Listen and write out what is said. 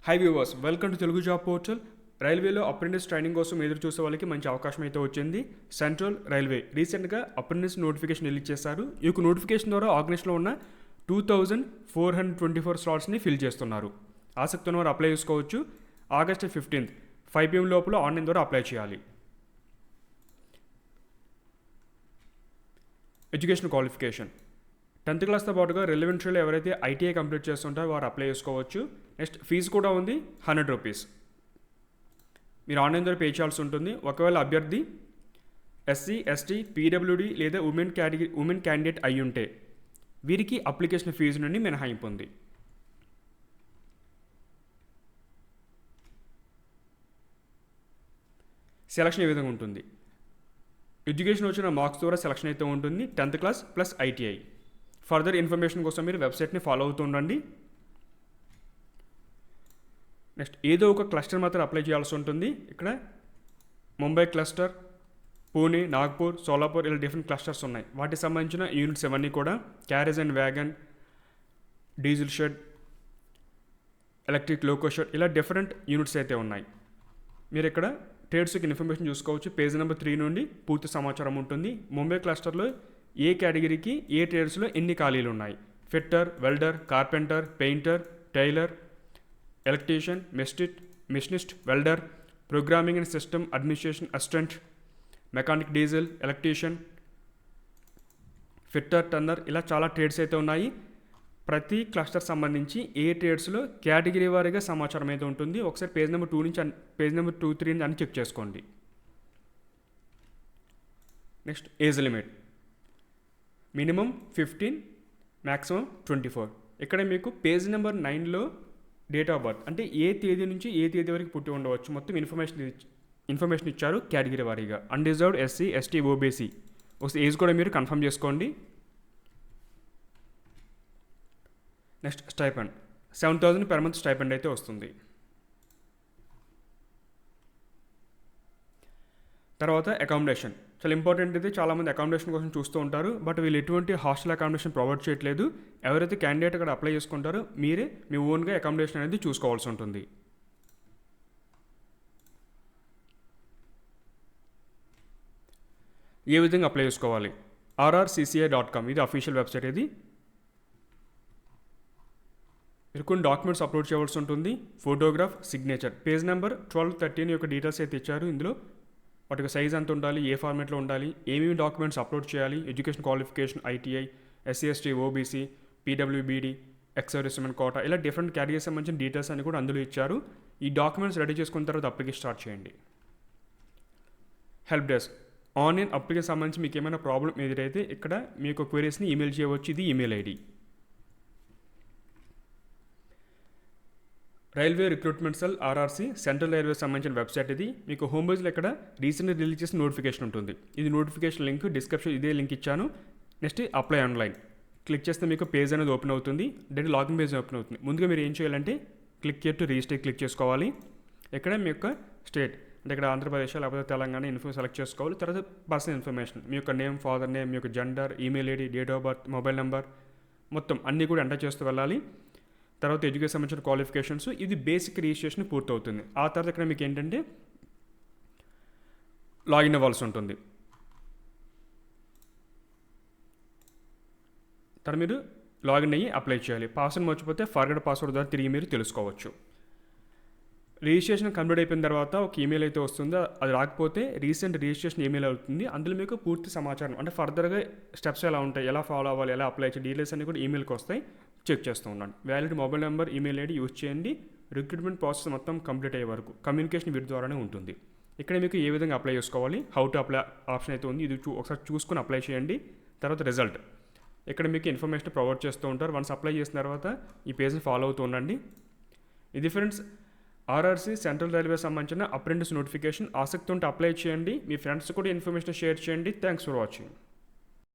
High viewers, welcome to Telugu job portal. రైల్వేలో apprentice training కోసం ఎదురు చూసే వాళ్ళకి మంచి అవకాశం అయితే వచ్చింది. సెంట్రల్ రైల్వే రీసెంట్గా అప్రెంటిస్ నోటిఫికేషన్ రిలీజ్ చేశారు. ఈ యొక్క నోటిఫికేషన్ ద్వారా ఆగస్ట్లో ఉన్న 2424 స్లాట్స్ని ఫిల్ చేస్తున్నారు. ఆసక్తి ఉన్నవారు అప్లై చేసుకోవచ్చు. ఆగస్ట్ 15 5 PM లోపల ఆన్లైన్ ద్వారా అప్లై చేయాలి. ఎడ్యుకేషన్ క్వాలిఫికేషన్ 10th క్లాస్తో పాటుగా రెలవెంట్రీలో ఎవరైతే ఐటీఐ కంప్లీట్ చేస్తుంటారో వారు అప్లై చేసుకోవచ్చు. నెక్స్ట్ ఫీజు కూడా ఉంది, 100 రూపీస్. మీరు ఆన్లైన్ ద్వారా పే చేయాల్సి ఉంటుంది. ఒకవేళ అభ్యర్థి ఎస్సీ, ఎస్టీ, పీడబ్ల్యూడి లేదా ఉమెన్ క్యాండిడేట్ అయి ఉంటే వీరికి అప్లికేషన్ ఫీజు నుండి మినహాయింపు ఉంది. సెలక్షన్ ఏ విధంగా ఉంటుంది? ఎడ్యుకేషన్ వచ్చిన మార్క్స్ ద్వారా సెలక్షన్ అయితే ఉంటుంది. 10th class plus ITI. Further information కోసం మీరు వెబ్సైట్ని ఫాలో అవుతూ ఉండండి. నెక్స్ట్ ఏదో ఒక క్లస్టర్ మాత్రం అప్లై చేయాల్సి ఉంటుంది. ఇక్కడ ముంబై క్లస్టర్, పూణే, నాగ్పూర్, సోలాపూర్ ఇలా డిఫరెంట్ క్లస్టర్స్ ఉన్నాయి. వాటికి సంబంధించిన యూనిట్స్ ఇవన్నీ కూడా carriage and wagon, diesel shed, electric loco shed ఇలా డిఫరెంట్ యూనిట్స్ అయితే ఉన్నాయి. మీరు ఇక్కడ ట్రేడ్స్కి ఇన్ఫర్మేషన్ చూసుకోవచ్చు. పేజ్ నెంబర్ 3 నుండి పూర్తి సమాచారం ఉంటుంది. ముంబై క్లస్టర్లో ఏ కేటగిరీకి ఏ ట్రేడ్స్లో ఎన్ని ఖాళీలు ఉన్నాయి. Fitter, welder, carpenter, painter, tailor, electrician, machinist, welder, programming and system administration assistant, mechanic, diesel, electrician, fitter, turner ఇలా చాలా ట్రేడ్స్ అయితే ఉన్నాయి. ప్రతి క్లస్టర్ సంబంధించి ఏ ట్రేడ్స్లో కేటగిరీ వారీగా సమాచారం అయితే ఉంటుంది. ఒకసారి పేజ్ నెంబర్ 2 నుంచి పేజ్ నెంబర్ 2-3 నుంచి అన్ని చెక్ చేసుకోండి. Next age limit minimum 15, maximum 24. ఇక్కడ మీకు పేజ్ నెంబర్ 9లో డేట్ ఆఫ్ బర్త్ అంటే ఏ తేదీ నుంచి ఏ తేదీ వరకు పుట్టి ఉండవచ్చు మొత్తం ఇన్ఫర్మేషన్ ఇచ్చారు కేటగిరీ వారీగా. Unreserved, SC, ST, OBC. ఒకసారి ఏజ్ కూడా మీరు కన్ఫర్మ్ చేసుకోండి. Next stipend 7,000 per month stipend అయితే వస్తుంది. తర్వాత అకామిడేషన్ చాలా ఇంపార్టెంట్. ఇది చాలామంది అకామిడేషన్ కోసం చూస్తూ ఉంటారు. బట్ వీళ్ళు ఎటువంటి హాస్టల్ అకామిడేషన్ ప్రొవైడ్ చేయట్లేదు. ఎవరైతే క్యాండిడేట్ అక్కడ అప్లై చేసుకుంటారో మీరే మీ ఓన్గా అకామిడేషన్ అనేది చూసుకోవాల్సి ఉంటుంది. ఏ విధంగా అప్లై చేసుకోవాలి? rrcci.com ఇది అఫీషియల్ వెబ్సైట్. ఇది మీరు కొన్ని డాక్యుమెంట్స్ అప్లోడ్ చేయవలసి ఉంటుంది. Photograph, signature. పేజ్ నెంబర్ 12-13 యొక్క డీటెయిల్స్ అయితే ఇచ్చారు. ఇందులో వాటికి సైజ్ ఎంత ఉండాలి, ఏ ఫార్మేట్లో ఉండాలి, ఏమేమి డాక్యుమెంట్స్ అప్లోడ్ చేయాలి, education qualification, ITI, SC, ST, OBC, పీడబ్ల్యూబీడీ, ఎక్స్ సర్వీస్మెన్ కోటా ఇలా డిఫరెంట్ కేటగిరీస్ సంబంధించిన డీటెయిల్స్ అన్ని కూడా అందులో ఇచ్చారు. ఈ డాక్యుమెంట్స్ రెడీ చేసుకున్న తర్వాత అప్లికేషన్ స్టార్ట్ చేయండి. హెల్ప్ డెస్క్ ఆన్లైన్ అప్లికేషన్ సంబంధించి మీకు ఏమైనా ప్రాబ్లం ఎదురైతే ఇక్కడ మీ యొక్క క్వైరీస్ని ఈమెయిల్ చేయవచ్చు. ఇది email ID. Railway recruitment cell RRC central railway సంబంధించిన వెబ్సైట్. ఇది మీకు హోమ్ పేజ్లో ఇక్కడ రీసెంట్గా రిలీజ్ చేసిన నోటిఫికేషన్ ఉంటుంది. ఇది నోటిఫికేషన్ లింక్ డిస్క్రిప్షన్ ఇదే లింక్ ఇచ్చాను. నెక్స్ట్ అప్లై ఆన్లైన్ క్లిక్ చేస్తే మీకు పేజ్ అనేది ఓపెన్ అవుతుంది. డైరెక్ట్ లాగిన్ పేజ్ ఓపెన్ అవుతుంది. ముందుగా మీరు ఏం చేయాలంటే క్లిక్ టు రిజిస్టర్ క్లిక్ చేసుకోవాలి. ఇక్కడ మీ యొక్క స్టేట్ అంటే ఇక్కడ ఆంధ్రప్రదేశ్ లేకపోతే తెలంగాణ ఇన్ఫో సెలెక్ట్ చేసుకోవాలి. తర్వాత పర్సనల్ ఇన్ఫర్మేషన్ మీ యొక్క నేమ్, ఫాదర్ నేమ్, మీ యొక్క gender, email ID, date of birth, mobile number మొత్తం అన్నీ కూడా ఎంటర్ చేస్తూ వెళ్ళాలి. తర్వాత ఎడ్యుకేషన్ సంబంధించిన క్వాలిఫికేషన్స్ ఇది బేసిక్ రిజిస్ట్రేషన్ పూర్తవుతుంది. ఆ తర్వాత ఇక్కడ మీకు ఏంటంటే లాగిన్ అవ్వాల్సి ఉంటుంది. తర్వాత మీరు లాగిన్ అయ్యి అప్లై చేయాలి. పాస్వర్డ్ మర్చిపోతే ఫర్గెట్ పాస్వర్డ్ ద్వారా తిరిగి మీరు తెలుసుకోవచ్చు. రిజిస్ట్రేషన్ కంప్లీట్ అయిపోయిన తర్వాత ఒక ఈమెయిల్ అయితే వస్తుంది. అది రాకపోతే రీసెంట్ రిజిస్ట్రేషన్ ఈమెయిల్ అవుతుంది. అందులో మీకు పూర్తి సమాచారం అంటే ఫర్దర్గా స్టెప్స్ ఎలా ఉంటాయి, ఎలా ఫాలో అవ్వాలి, ఎలా అప్లై చేయాలి డీటెయిల్స్ అన్ని కూడా ఈమెయిల్కి వస్తాయి. చెక్ చేస్తూ ఉండండి. Valid mobile number, email ID use చేయండి. రిక్రూట్మెంట్ ప్రాసెస్ మొత్తం కంప్లీట్ అయ్యే వరకు కమ్యూనికేషన్ వీటి ద్వారానే ఉంటుంది. ఇక్కడ మీకు ఏ విధంగా అప్లై చేసుకోవాలి, హౌ టు అప్లై ఆప్షన్ అయితే ఉంది. ఇది ఒకసారి చూసుకుని అప్లై చేయండి. తర్వాత రిజల్ట్ ఇక్కడ మీకు ఇన్ఫర్మేషన్ ప్రొవైడ్ చేస్తూ ఉంటారు. వన్స్ అప్లై చేసిన తర్వాత ఈ పేజ్ని ఫాలో అవుతూ ఉండండి. ఇది ఫ్రెండ్స్ ఆర్ఆర్సీ సెంట్రల్ రైల్వే సంబంధించిన అప్రెంటిస్ నోటిఫికేషన్. ఆసక్తి ఉంటే అప్లై చేయండి. మీ ఫ్రెండ్స్ కూడా ఇన్ఫర్మేషన్ షేర్ చేయండి. Thanks for watching.